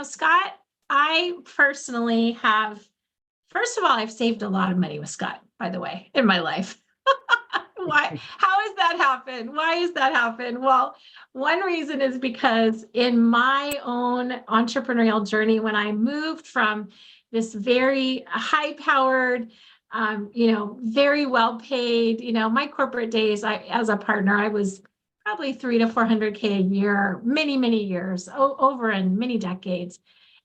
Scott, I personally have, first of all, I've saved a lot of money with Scott, by the way, in my life. Why? How has that happened? Why has that happened? Well, one reason is because in my own entrepreneurial journey, when I moved from this very high-powered, very well-paid, my corporate days, as a partner, I was probably 300 to 400K a year, many, many years, over in many decades.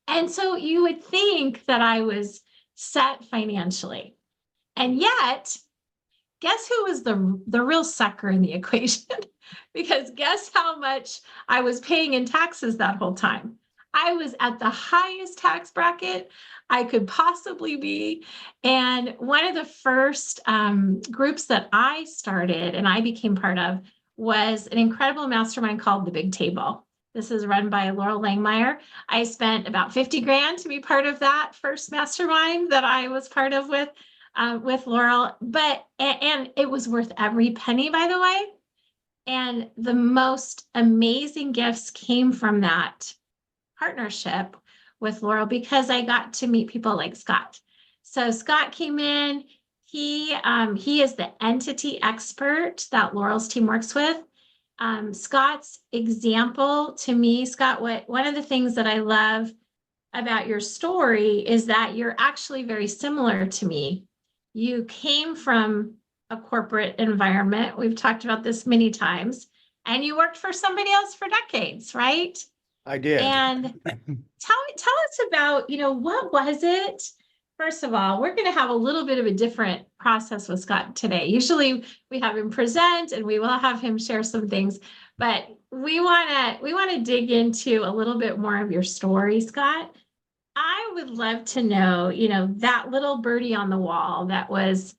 And so you would think that I was set financially. And yet, guess who was the real sucker in the equation? Because guess how much I was paying in taxes that whole time? I was at the highest tax bracket I could possibly be. And one of the first groups that I started and I became part of was an incredible mastermind called The Big Table. This is run by Laurel Langmeyer. I spent about 50 grand to be part of that first mastermind that I was part of with Laurel, and it was worth every penny, by the way. And the most amazing gifts came from that partnership with Laurel because I got to meet people like Scott. So Scott came in. He is the entity expert that Laurel's team works with. Scott's example to me, Scott, one of the things that I love about your story is that you're actually very similar to me. You came from a corporate environment. We've talked about this many times, and you worked for somebody else for decades, right? I did. And tell us about, what was it? First of all, we're going to have a little bit of a different process with Scott today. Usually we have him present and we will have him share some things, but we want to dig into a little bit more of your story, Scott. I would love to know, that little birdie on the wall that was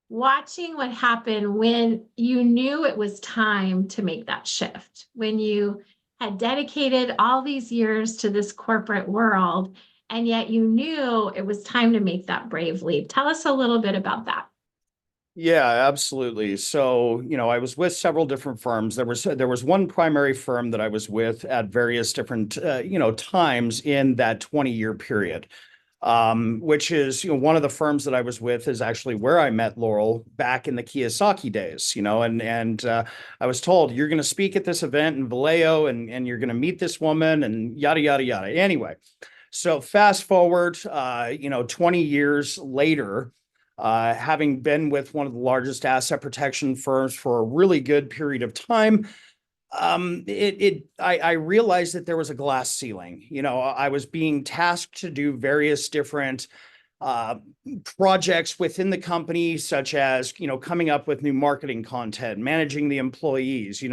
watching what happened when you knew it was time to make that shift, when you had dedicated all these years to this corporate world, and yet you knew it was time to make that brave leap. Tell us a little bit about that. Yeah, absolutely. So, I was with several different firms. There was one primary firm that I was with at various different, times in that 20-year period, which is, one of the firms that I was with is actually where I met Laurel back in the Kiyosaki days, and I was told, you're going to speak at this event in Vallejo and you're going to meet this woman and yada, yada, yada. Anyway, so fast forward, 20 years later, having been with one of the largest asset protection firms for a really good period of time, I realized that there was a glass ceiling. I was being tasked to do various different projects within the company, such as, coming up with new marketing content, managing the employees,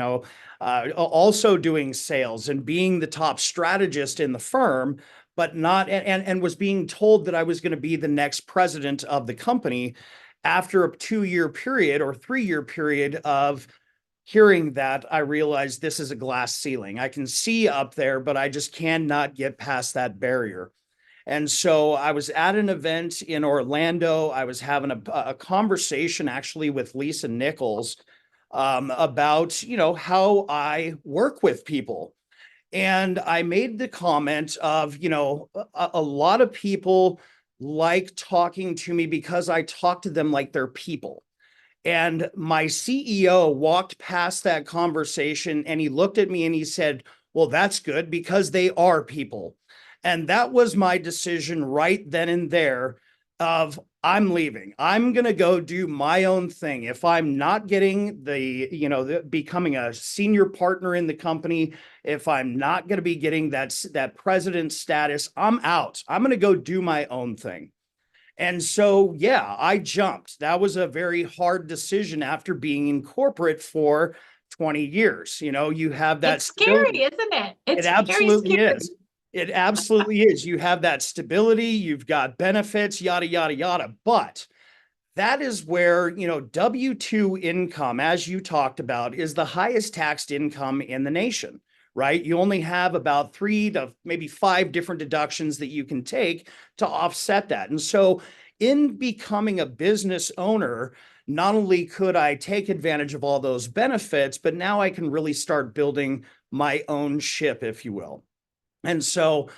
also doing sales and being the top strategist in the firm, but not, and was being told that I was going to be the next president of the company after a 2-year period or 3-year period of hearing that. I realized this is a glass ceiling. I can see up there, but I just cannot get past that barrier. And so I was at an event in Orlando. I was having a conversation actually with Lisa Nichols about, how I work with people. And I made the comment of, a lot of people like talking to me because I talk to them like they're people. And my CEO walked past that conversation and he looked at me and he said, well, that's good because they are people. And that was my decision right then and there of I'm leaving. I'm going to go do my own thing. If I'm not getting becoming a senior partner in the company, if I'm not going to be getting that president status, I'm out. I'm going to go do my own thing. And so, yeah, I jumped. That was a very hard decision after being in corporate for 20 years. You have that. It's scary, isn't it? It absolutely is. It absolutely is. You have that stability, you've got benefits, yada, yada, yada. But that is where, W-2 income, as you talked about, is the highest taxed income in the nation, right? You only have about 3 to maybe 5 different deductions that you can take to offset that. And so in becoming a business owner, not only could I take advantage of all those benefits, but now I can really start building my own ship, if you will. And so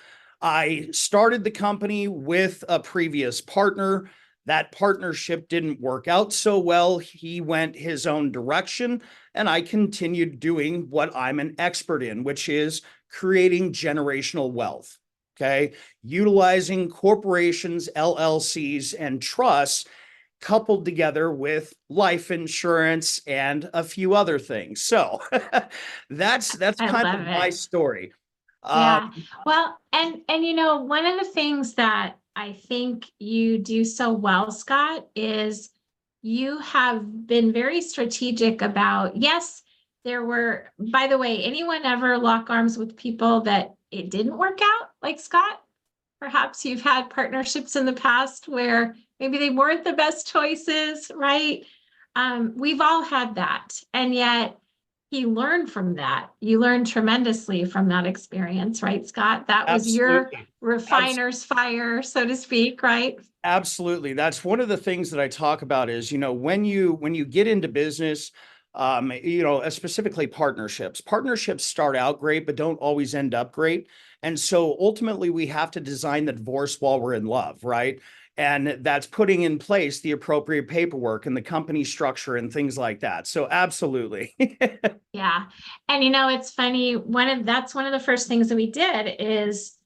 I started the company with a previous partner. That partnership didn't work out so well. He went his own direction, and I continued doing what I'm an expert in, which is creating generational wealth. Okay. Utilizing corporations, LLCs, and trusts coupled together with life insurance and a few other things. So that's I kind love of my it. story. Yeah. Well, and you know, one of the things that I think you do so well, Scott, is you have been very strategic about, yes, there were, by the way, anyone ever lock arms with people that it didn't work out, like Scott? Perhaps you've had partnerships in the past where maybe they weren't the best choices, right? We've all had that. And yet he learned from that. You learned tremendously from that experience, right, Scott? That was your Absolutely. refiner's fire, so to speak, right? Absolutely. That's one of the things that I talk about is, when you get into business, specifically partnerships start out great, but don't always end up great. And so ultimately we have to design the divorce while we're in love, right? And that's putting in place the appropriate paperwork and the company structure and things like that. So absolutely. Yeah. And you know, it's funny, that's one of the first things that we did is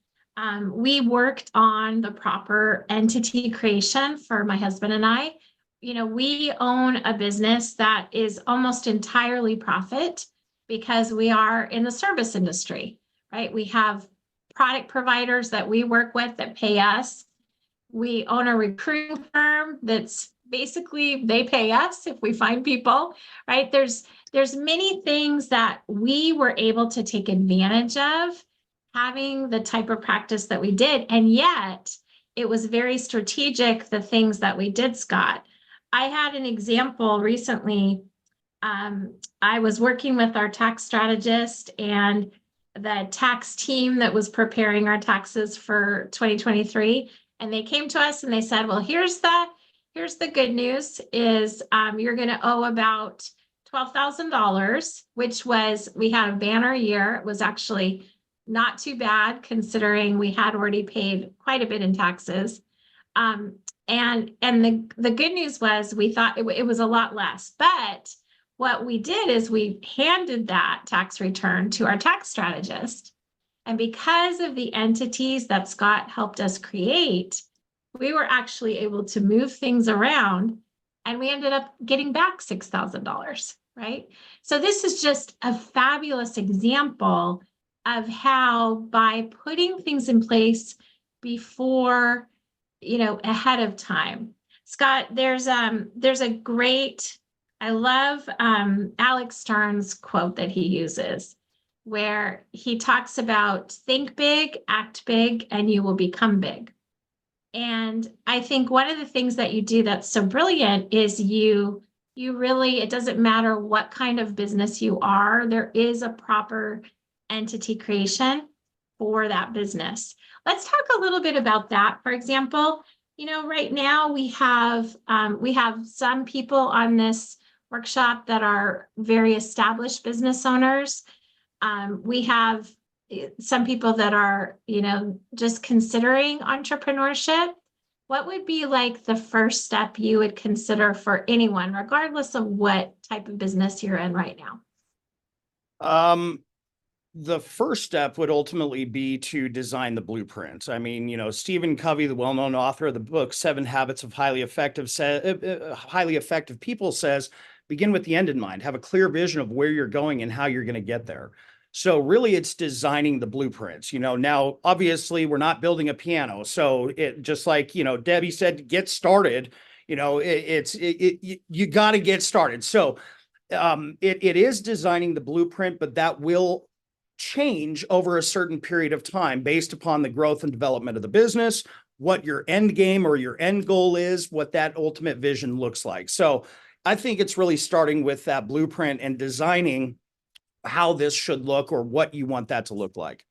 we worked on the proper entity creation for my husband and I. You know, we own a business that is almost entirely profit because we are in the service industry, right? We have product providers that we work with that pay us. We own a recruiting firm that's basically they pay us if we find people, right? There's many things that we were able to take advantage of having the type of practice that we did. And yet it was very strategic, the things that we did, Scott. I had an example recently. I was working with our tax strategist and the tax team that was preparing our taxes for 2023. And they came to us and they said, well, here's the good news is you're going to owe about $12,000, which was, we had a banner year. It was actually not too bad considering we had already paid quite a bit in taxes. And the good news was we thought it was a lot less, but what we did is we handed that tax return to our tax strategist. And because of the entities that Scott helped us create, we were actually able to move things around and we ended up getting back $6,000, right? So this is just a fabulous example of how by putting things in place before, ahead of time. Scott, there's a great, I love Alex Stern's quote that he uses where he talks about think big, act big, and you will become big. And I think one of the things that you do that's so brilliant is you really, it doesn't matter what kind of business you are, there is a proper entity creation for that business. Let's talk a little bit about that. For example, right now we have some people on this workshop that are very established business owners. We have some people that are, just considering entrepreneurship. What would be like the first step you would consider for anyone, regardless of what type of business you're in right now? The first step would ultimately be to design the blueprint. I mean, Stephen Covey, the well-known author of the book, 7 Habits of Highly Effective People says, begin with the end in mind, have a clear vision of where you're going and how you're going to get there. So really it's designing the blueprints, now obviously we're not building a piano. So it just like, Debbie said, get started, you got to get started. So it is designing the blueprint, but that will change over a certain period of time based upon the growth and development of the business, what your end game or your end goal is, what that ultimate vision looks like. So I think it's really starting with that blueprint and designing how this should look or what you want that to look like.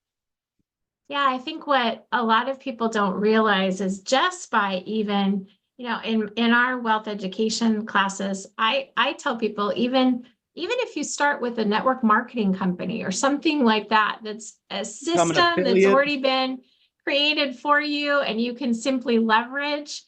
Yeah, I think what a lot of people don't realize is just by even, in our wealth education classes, I tell people even if you start with a network marketing company or something like that, that's a Become an system that's affiliate. already been, created for you, and you can simply leverage,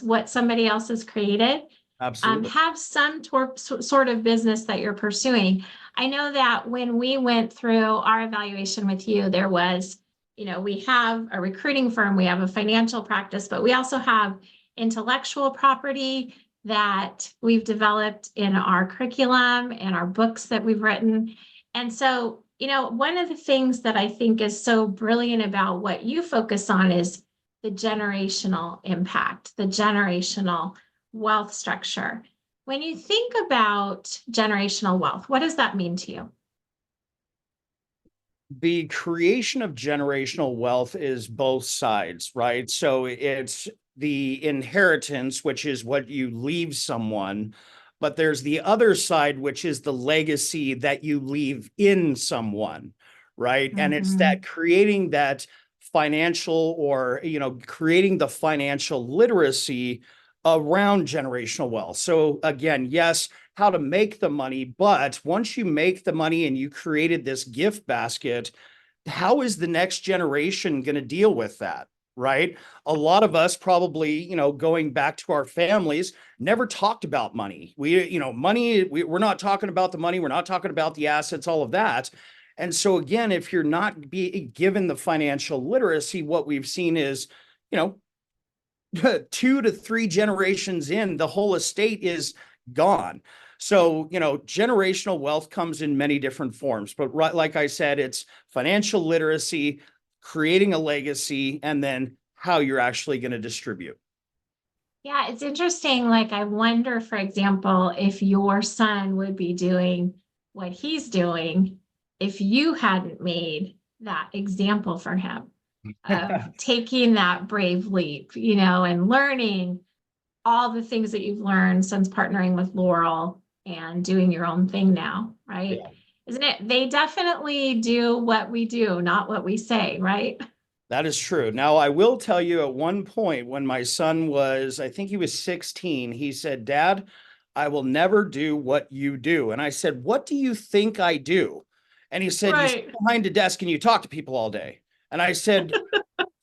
what somebody else has created. Absolutely. Have some sort of business that you're pursuing. I know that when we went through our evaluation with you, there was, we have a recruiting firm, we have a financial practice, but we also have intellectual property that we've developed in our curriculum and our books that we've written. And so, one of the things that I think is so brilliant about what you focus on is the generational impact, the generational wealth structure. When you think about generational wealth, what does that mean to you? The creation of generational wealth is both sides, right? So it's the inheritance, which is what you leave someone, but there's the other side, which is the legacy that you leave in someone, right? And it's that creating that financial or, creating the financial literacy around generational wealth. So again, yes, how to make the money, but once you make the money and you created this gift basket, how is the next generation going to deal with that? Right. A lot of us probably, going back to our families, never talked about money. We're not talking about the money. We're not talking about the assets, all of that. And so again, if you're not given the financial literacy, what we've seen is, 2 to 3 generations in, the whole estate is gone. So, generational wealth comes in many different forms, but like I said, it's financial literacy, creating a legacy, and then how you're actually going to distribute. Yeah, it's interesting. Like, I wonder, for example, if your son would be doing what he's doing if you hadn't made that example for him of taking that brave leap, and learning all the things that you've learned since partnering with Laurel and doing your own thing now, right? Yeah. Isn't it? They definitely do what we do, not what we say, right? That is true. Now, I will tell you at one point when my son was, I think he was 16, he said, "Dad, I will never do what you do." And I said, "What do you think I do?" And he said, "You sit Right. behind a desk and you talk to people all day." And I said,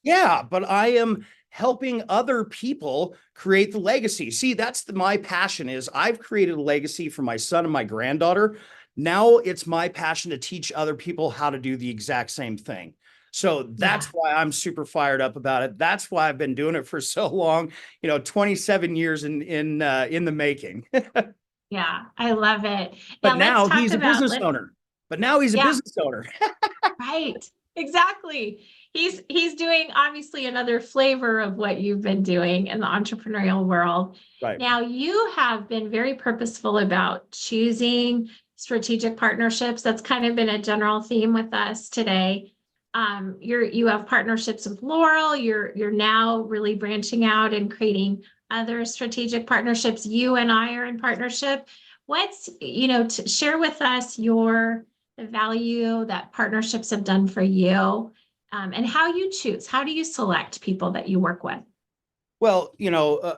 "Yeah, but I am helping other people create the legacy." See, that's my passion is I've created a legacy for my son and my granddaughter. Now it's my passion to teach other people how to do the exact same thing. So that's Yeah. why I'm super fired up about it. That's why I've been doing it for so long, 27 years in the making. Yeah. I love it. But Now let's now talk he's a about, business owner. But now he's a yeah, business owner. right. Exactly. He's doing obviously another flavor of what you've been doing in the entrepreneurial world. Right. Now you have been very purposeful about choosing strategic partnerships. That's kind of been a general theme with us today. You have partnerships with Laurel. You're now really branching out and creating other strategic partnerships. You and I are in partnership. What's, to share with us the value that partnerships have done for you, and how you choose. How do you select people that you work with? Well,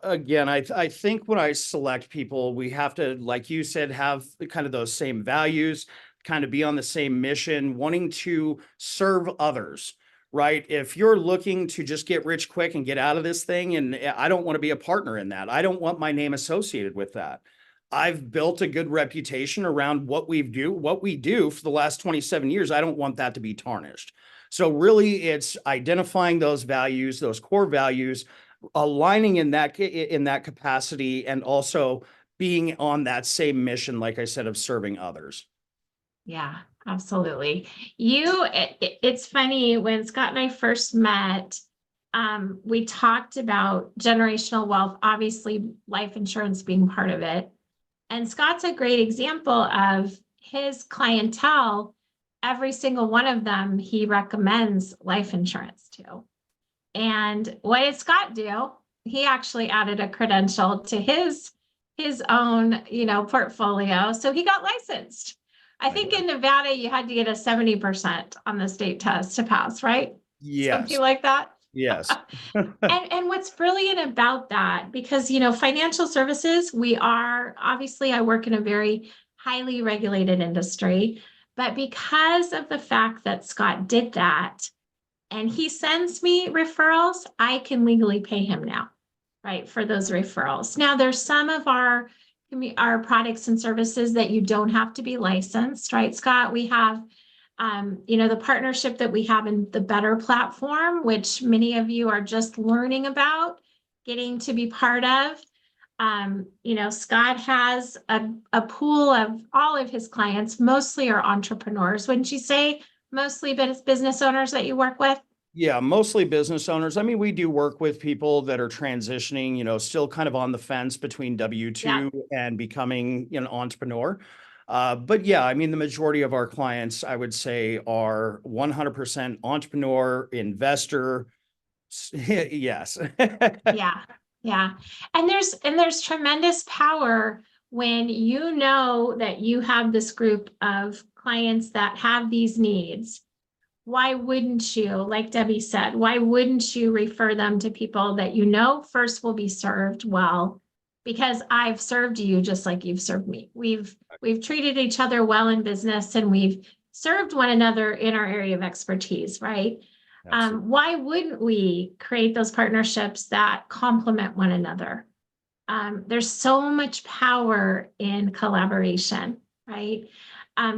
again, I think when I select people, we have to, like you said, have kind of those same values, kind of be on the same mission, wanting to serve others, right? If you're looking to just get rich quick and get out of this thing, and I don't want to be a partner in that. I don't want my name associated with that. I've built a good reputation around what we do for the last 27 years. I don't want that to be tarnished. So really it's identifying those values, those core values, aligning in that capacity, and also being on that same mission, like I said, of serving others. Yeah, absolutely. It's funny when Scott and I first met, we talked about generational wealth, obviously life insurance being part of it. And Scott's a great example of his clientele. Every single one of them, he recommends life insurance to. And what did Scott do? He actually added a credential to his own, portfolio. So he got licensed. I think in Nevada, you had to get a 70% on the state test to pass, right? Yes. Something like that. Yes. And what's brilliant about that, because financial services, I work in a very highly regulated industry, but because of the fact that Scott did that, and he sends me referrals, I can legally pay him now, right, for those referrals. Now, there's some of our products and services that you don't have to be licensed, right, Scott? We have, the partnership that we have in the Better platform, which many of you are just learning about, getting to be part of. Scott has a pool of all of his clients, mostly are entrepreneurs. Wouldn't you say mostly business owners that you work with? Yeah, mostly business owners. I mean, we do work with people that are transitioning, still kind of on the fence between W-2 and becoming an entrepreneur. But yeah, I mean, the majority of our clients, I would say, are 100% entrepreneur, investor. Yes. Yeah, yeah. And there's tremendous power when you know that you have this group of clients that have these needs. Why wouldn't you, like Debbie said, why wouldn't you refer them to people that you know first will be served well? Because I've served you just like you've served me. We've treated each other well in business, and we've served one another in our area of expertise, right? Why wouldn't we create those partnerships that complement one another? There's so much power in collaboration, right?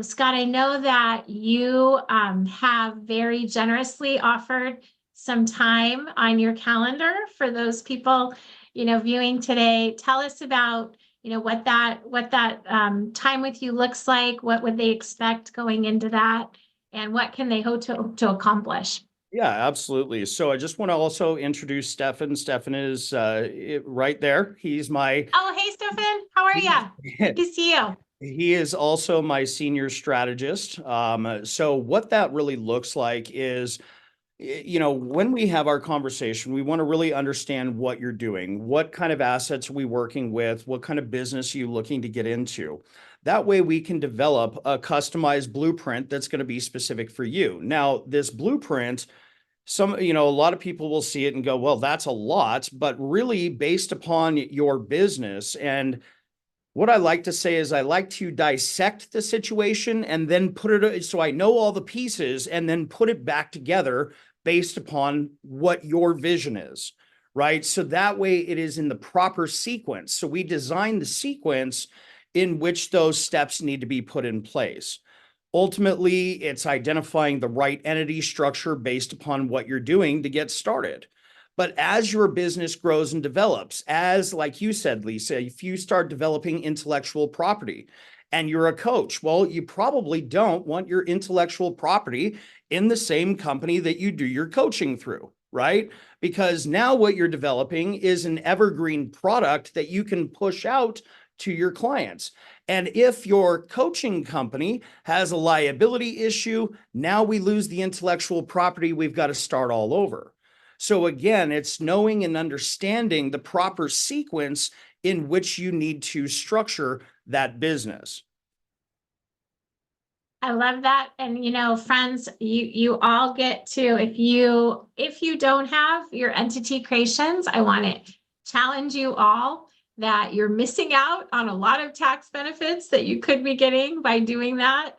Scott, I know that you have very generously offered some time on your calendar for those people, viewing today. Tell us about, what that time with you looks like. What would they expect going into that, and what can they hope to accomplish? Yeah, absolutely. So I just want to also introduce Stefan. Stefan is right there. He's my. Oh, hey, Stefan. How are you? Good to see you. He is also my senior strategist. So what that really looks like is, when we have our conversation, we want to really understand what you're doing, what kind of assets are we working with, what kind of business are you looking to get into. That way we can develop a customized blueprint that's going to be specific for you. Now, this blueprint, a lot of people will see it and go, well, that's a lot, but really based upon your business. And what I like to say is I like to dissect the situation and then put it, so I know all the pieces, and then put it back together based upon what your vision is, right? So that way it is in the proper sequence. So we design the sequence in which those steps need to be put in place. Ultimately, it's identifying the right entity structure based upon what you're doing to get started. But as your business grows and develops, like you said, Lisa, if you start developing intellectual property and you're a coach, well, you probably don't want your intellectual property in the same company that you do your coaching through, right? Because now what you're developing is an evergreen product that you can push out to your clients. And if your coaching company has a liability issue, now we lose the intellectual property. We've got to start all over. So again, it's knowing and understanding the proper sequence in which you need to structure that business. I love that. And friends, you all get to, if you don't have your entity creations, I want to challenge you all that you're missing out on a lot of tax benefits that you could be getting by doing that.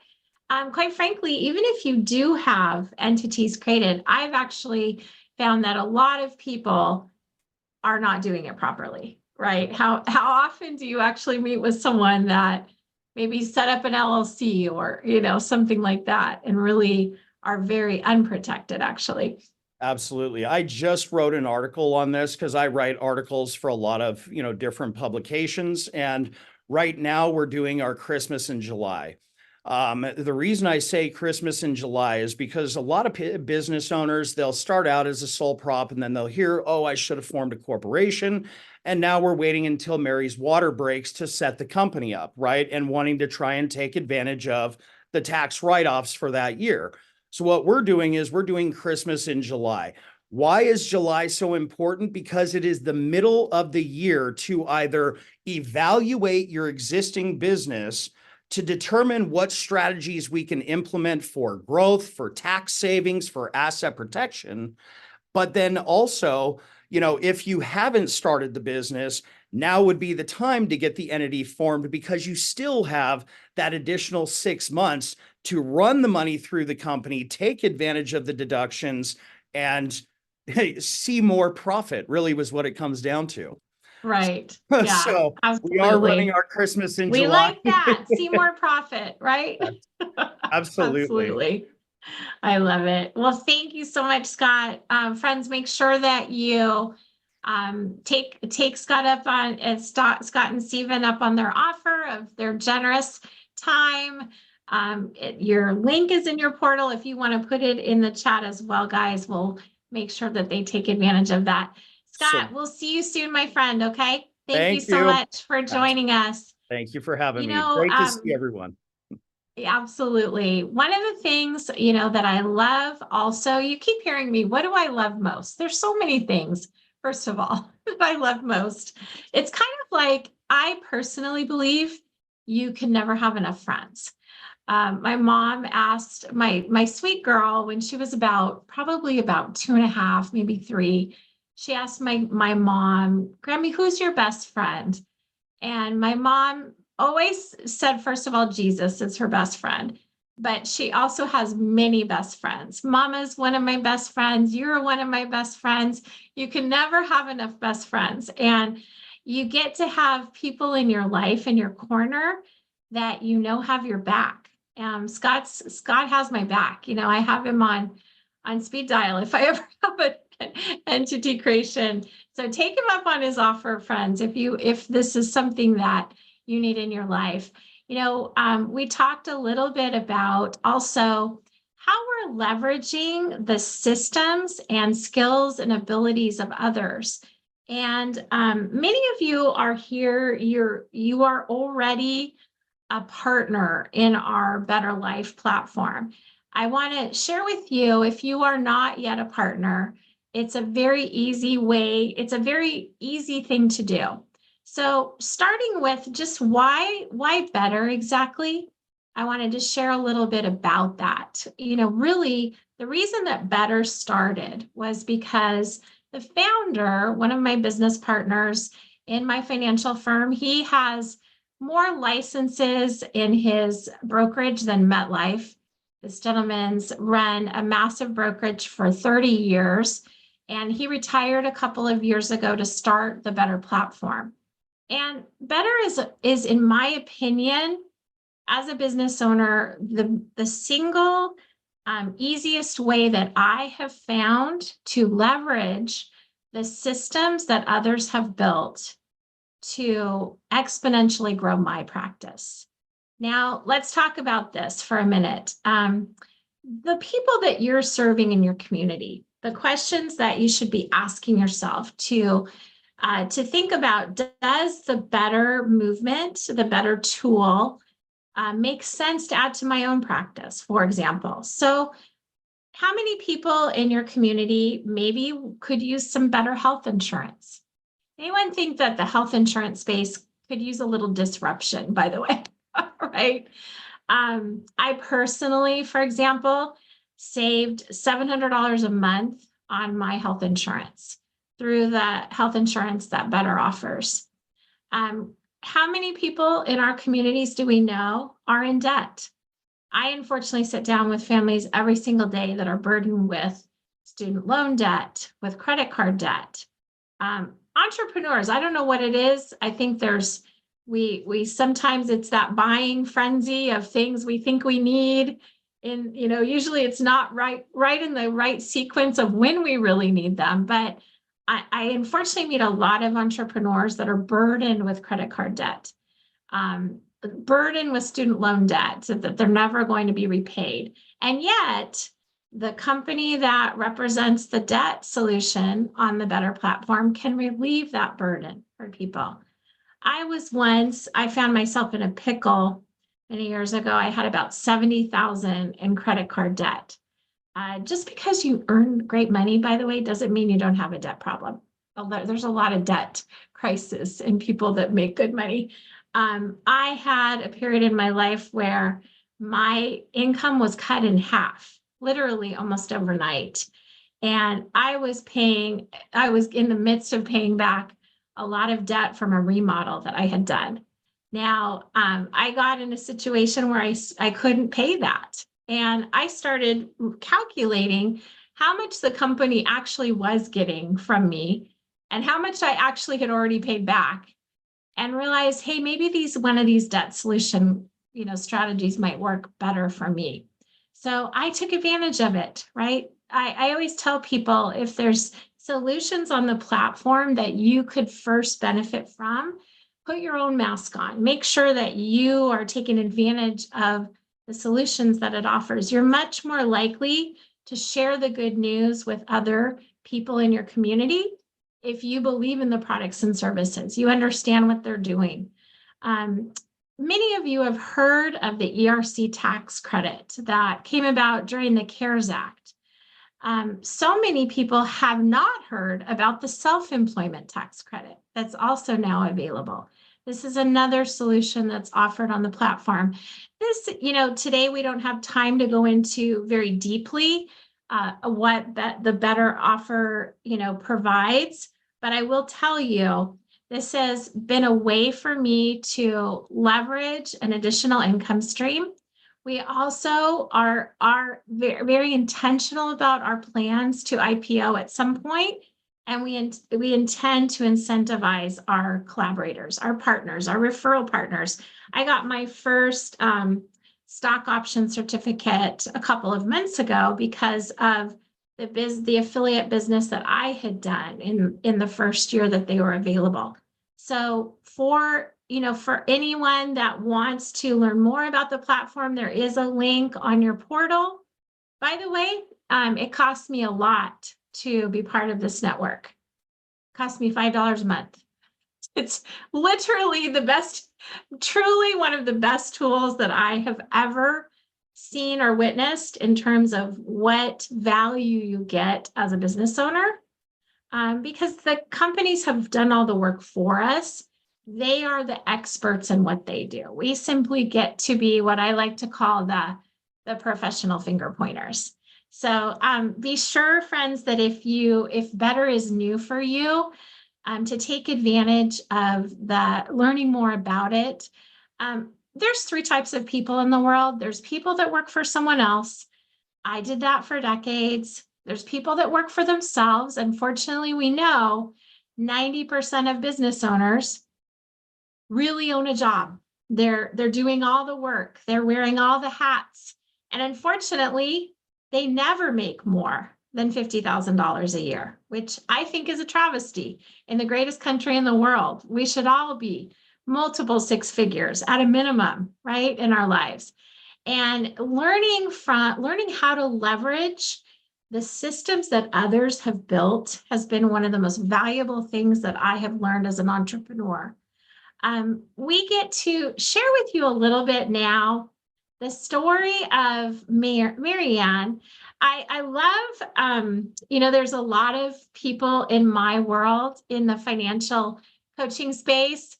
Quite frankly, even if you do have entities created, I've actually found that a lot of people are not doing it properly, right? How often do you actually meet with someone that maybe set up an LLC or, something like that, and really are very unprotected, actually? Absolutely. I just wrote an article on this because I write articles for a lot of, different publications. And right now we're doing our Christmas in July. The reason I say Christmas in July is because a lot of business owners, they'll start out as a sole prop and then they'll hear, oh, I should have formed a corporation. And now we're waiting until Mary's water breaks to set the company up, right? And wanting to try and take advantage of the tax write-offs for that year. So what we're doing is we're doing Christmas in July. Why is July so important? Because it is the middle of the year to either evaluate your existing business to determine what strategies we can implement for growth, for tax savings, for asset protection. But then also, if you haven't started the business, now would be the time to get the entity formed, because you still have that additional 6 months to run the money through the company, take advantage of the deductions, and see more profit, really was what it comes down to. Right. Yeah, So we are running absolutely. our Christmas in We July. like that. See more profit, right? Absolutely. Absolutely. I love it. Well, thank you so much, Scott. Friends, make sure that you take Scott up on Scott and Stephen up on their offer of their generous time. Your link is in your portal. If you want to put it in the chat as well, guys, we'll make sure that they take advantage of that. Scott, So we'll see you soon, my friend. Okay. Thank you thank so you. much for joining us. Thank you for having You me. know, Great to see everyone. absolutely. One of the things, you know, that I love also, you keep hearing me, what do I love most? There's so many things, first of all, that I love most. It's kind of like, I personally believe you can never have enough friends. My mom asked my sweet girl when she was probably about 2.5, maybe 3. She asked my mom, Grammy, who's your best friend? And my mom always said, first of all, Jesus is her best friend, but she also has many best friends. Mama's one of my best friends. You're one of my best friends. You can never have enough best friends. And you get to have people in your life, in your corner, that you know have your back. Scott has my back. You know, I have him on speed dial if I ever have an entity creation. So take him up on his offer, friends, if this is something that you need in your life. You know, we talked a little bit about also how we're leveraging the systems and skills and abilities of others. And many of you are here, you are already a partner in our Better Life platform. I want to share with you, if you are not yet a partner, it's a very easy way, it's a very easy thing to do. So starting with just why better exactly, I wanted to share a little bit about that. You know, really the reason that Better started was because the founder, one of my business partners in my financial firm, he has more licenses in his brokerage than MetLife. This gentleman's run a massive brokerage for 30 years, and he retired a couple of years ago to start the Better platform. And Better is in my opinion, as a business owner, the single easiest way that I have found to leverage the systems that others have built to exponentially grow my practice. Now, let's talk about this for a minute. The people that you're serving in your community, the questions that you should be asking yourself to think about, does the Better movement, the Better tool, make sense to add to my own practice, for example? So how many people in your community maybe could use some better health insurance? Anyone think that the health insurance space could use a little disruption, by the way, right? I personally, for example, saved $700 a month on my health insurance through the health insurance that Better offers. How many people in our communities do we know are in debt? I unfortunately sit down with families every single day that are burdened with student loan debt, with credit card debt. Entrepreneurs, I don't know what it is. I think we sometimes it's that buying frenzy of things we think we need. And, you know, usually it's not right in the right sequence of when we really need them. But I unfortunately meet a lot of entrepreneurs that are burdened with credit card debt, burdened with student loan debt, so that they're never going to be repaid. And yet, the company that represents the debt solution on the Better platform can relieve that burden for people. I found myself in a pickle many years ago. I had about 70,000 in credit card debt. Just because you earn great money, by the way, doesn't mean you don't have a debt problem. There's a lot of debt crisis in people that make good money. I had a period in my life where my income was cut in half, literally almost overnight. And I was in the midst of paying back a lot of debt from a remodel that I had done. Now, I got in a situation where I couldn't pay that. And I started calculating how much the company actually was getting from me and how much I actually had already paid back, and realized, hey, maybe one of these debt solution, strategies might work better for me. So I took advantage of it, right? I always tell people, if there's solutions on the platform that you could first benefit from, put your own mask on. Make sure that you are taking advantage of the solutions that it offers. You're much more likely to share the good news with other people in your community if you believe in the products and services, you understand what they're doing. Many of you have heard of the ERC tax credit that came about during the CARES Act. So many people have not heard about the self-employment tax credit that's also now available. This is another solution that's offered on the platform. This, today we don't have time to go into very deeply what the better offer, provides. But I will tell you, this has been a way for me to leverage an additional income stream. We also are very, very intentional about our plans to IPO at some point, and we intend to incentivize our collaborators, our partners, our referral partners. I got my first stock option certificate a couple of months ago because of the affiliate business that I had done in the first year that they were available. So for anyone that wants to learn more about the platform, there is a link on your portal. By the way, it costs me a lot to be part of this network. It costs me $5 a month. It's literally truly one of the best tools that I have ever seen or witnessed in terms of what value you get as a business owner, because the companies have done all the work for us. They are the experts in what they do. We simply get to be what I like to call the professional finger pointers. So be sure, friends, that if better is new for you, to take advantage of learning more about it. There's 3 types of people in the world. There's people that work for someone else. I did that for decades. There's people that work for themselves. Unfortunately, we know 90% of business owners really own a job. They're doing all the work. They're wearing all the hats. And unfortunately, they never make more than $50,000 a year, which I think is a travesty. In the greatest country in the world, we should all be multiple 6 figures at a minimum, right, in our lives. And learning how to leverage the systems that others have built has been one of the most valuable things that I have learned as an entrepreneur. We get to share with you a little bit now the story of Marianne. I love, there's a lot of people in my world in the financial coaching space.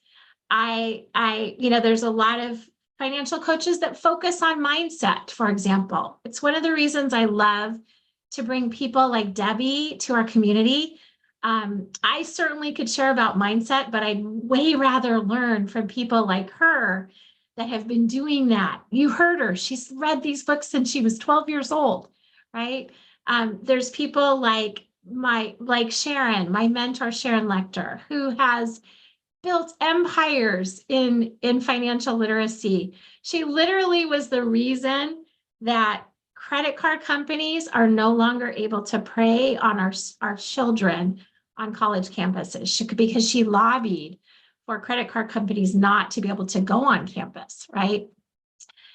There's a lot of financial coaches that focus on mindset, for example. It's one of the reasons I love to bring people like Debbie to our community. I certainly could share about mindset, but I'd way rather learn from people like her that have been doing that. You heard her. She's read these books since she was 12 years old, right? There's people like Sharon, my mentor, Sharon Lecter, who has built empires in financial literacy. She literally was the reason that credit card companies are no longer able to prey on our children on college campuses, because she lobbied for credit card companies not to be able to go on campus, right?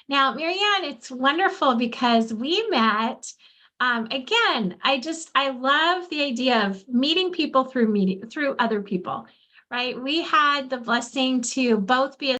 Now, Marianne, it's wonderful because we met. Again, I love the idea of meeting people through other people, right? We had the blessing to both be